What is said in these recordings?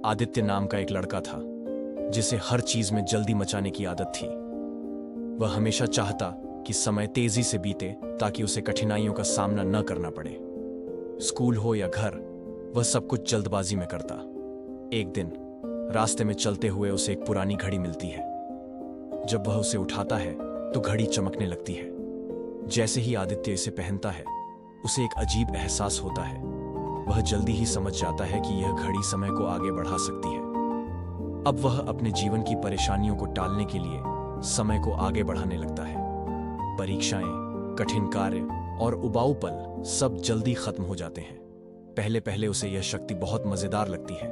आदित्य नाम का एक लड़का था जिसे हर चीज में जल्दी मचाने की आदत थी। वह हमेशा चाहता कि समय तेजी से बीते ताकि उसे कठिनाइयों का सामना न करना पड़े। स्कूल हो या घर, वह सब कुछ जल्दबाजी में करता। एक दिन रास्ते में चलते हुए उसे एक पुरानी घड़ी मिलती है। जब वह उसे उठाता है तो घड़ी चमकने लगती है। जैसे ही आदित्य इसे पहनता है उसे एक अजीब एहसास होता है। वह जल्दी ही समझ जाता है कि यह घड़ी समय को आगे बढ़ा सकती है। अब वह अपने जीवन की परेशानियों को टालने के लिए समय को आगे बढ़ाने लगता है। परीक्षाएं, कठिन कार्य और उबाऊ पल सब जल्दी खत्म हो जाते हैं। पहले पहले उसे यह शक्ति बहुत मजेदार लगती है।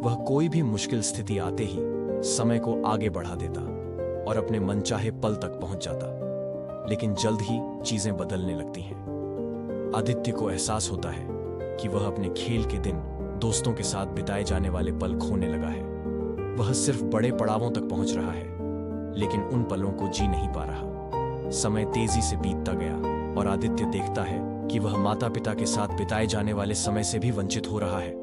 वह कोई भी मुश्किल स्थिति आते ही समय को आगे बढ़ा देता और अपने मनचाहे पल तक पहुंच जाता। लेकिन जल्द ही चीजें बदलने लगती हैं। आदित्य को एहसास होता है कि वह अपने खेल के दिन, दोस्तों के साथ बिताए जाने वाले पल खोने लगा है। वह सिर्फ बड़े पड़ावों तक पहुंच रहा है, लेकिन उन पलों को जी नहीं पा रहा। समय तेजी से बीतता गया और आदित्य देखता है कि वह माता पिता के साथ बिताए जाने वाले समय से भी वंचित हो रहा है।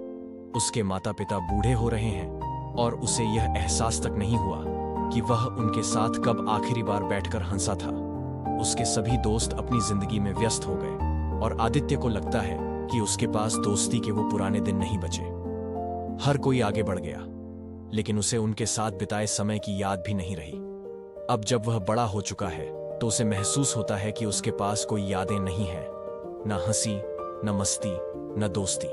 उसके माता पिता बूढ़े हो रहे हैं और उसे यह एहसास तक नहीं हुआ कि वह उनके साथ कब आखिरी बार बैठकर हंसा था। उसके सभी दोस्त अपनी जिंदगी में व्यस्त हो गए और आदित्य को लगता है कि उसके पास दोस्ती के वो पुराने दिन नहीं बचे। हर कोई आगे बढ़ गया, लेकिन उसे उनके साथ बिताए समय की याद भी नहीं रही। अब जब वह बड़ा हो चुका है तो उसे महसूस होता है कि उसके पास कोई यादें नहीं हैं, न हंसी, न मस्ती, न दोस्ती,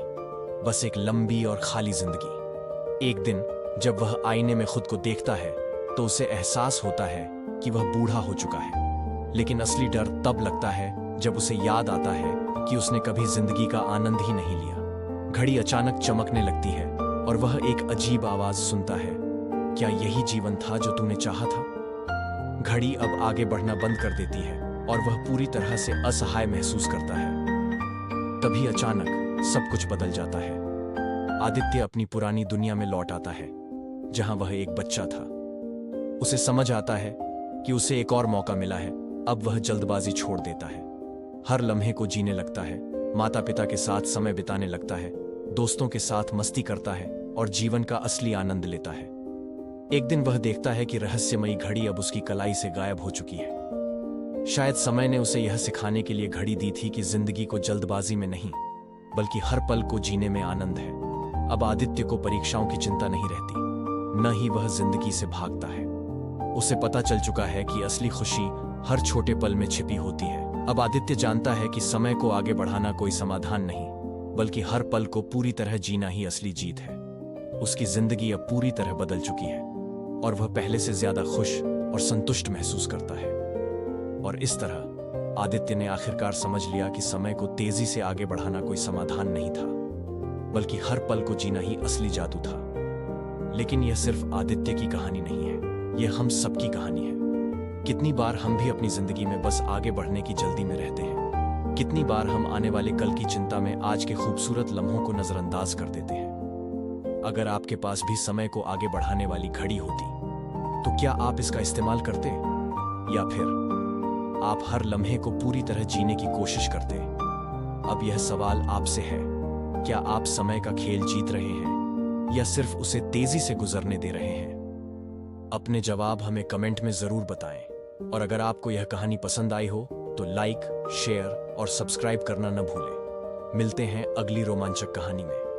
बस एक लंबी और खाली जिंदगी। एक दिन जब वह आईने में खुद को देखता है तो उसे एहसास होता है कि वह बूढ़ा हो चुका है। लेकिन असली डर तब लगता है जब उसे याद आता है कि उसने कभी जिंदगी का आनंद ही नहीं लिया। घड़ी अचानक चमकने लगती है और वह एक अजीब आवाज सुनता है, क्या यही जीवन था जो तूने चाहा था? घड़ी अब आगे बढ़ना बंद कर देती है और वह पूरी तरह से असहाय महसूस करता है। तभी अचानक सब कुछ बदल जाता है। आदित्य अपनी पुरानी दुनिया में लौट आता है, जहां वह एक बच्चा था। उसे समझ आता है कि उसे एक और मौका मिला है। अब वह जल्दबाजी छोड़ देता है, हर लम्हे को जीने लगता है, माता पिता के साथ समय बिताने लगता है, दोस्तों के साथ मस्ती करता है और जीवन का असली आनंद लेता है। एक दिन वह देखता है कि रहस्यमयी घड़ी अब उसकी कलाई से गायब हो चुकी है। शायद समय ने उसे यह सिखाने के लिए घड़ी दी थी कि जिंदगी को जल्दबाजी में नहीं, बल्कि हर पल को जीने में आनंद है। अब आदित्य को परीक्षाओं की चिंता नहीं रहती, न ही वह जिंदगी से भागता है। उसे पता चल चुका है कि असली खुशी हर छोटे पल में छिपी होती है। अब आदित्य जानता है कि समय को आगे बढ़ाना कोई समाधान नहीं, बल्कि हर पल को पूरी तरह जीना ही असली जीत है। उसकी जिंदगी अब पूरी तरह बदल चुकी है और वह पहले से ज्यादा खुश और संतुष्ट महसूस करता है। और इस तरह आदित्य ने आखिरकार समझ लिया कि समय को तेजी से आगे बढ़ाना कोई समाधान नहीं था, बल्कि हर पल को जीना ही असली जादू था। लेकिन यह सिर्फ आदित्य की कहानी नहीं है, यह हम सबकी कहानी है। कितनी बार हम भी अपनी जिंदगी में बस आगे बढ़ने की जल्दी में रहते हैं। कितनी बार हम आने वाले कल की चिंता में आज के खूबसूरत लम्हों को नजरअंदाज कर देते हैं। अगर आपके पास भी समय को आगे बढ़ाने वाली घड़ी होती तो क्या आप इसका इस्तेमाल करते, या फिर आप हर लम्हे को पूरी तरह जीने की कोशिश करते? अब यह सवाल आपसे है, क्या आप समय का खेल जीत रहे हैं या सिर्फ उसे तेजी से गुजरने दे रहे हैं? अपने जवाब हमें कमेंट में जरूर बताएं। और अगर आपको यह कहानी पसंद आई हो तो लाइक, शेयर और सब्सक्राइब करना न भूलें। मिलते हैं अगली रोमांचक कहानी में।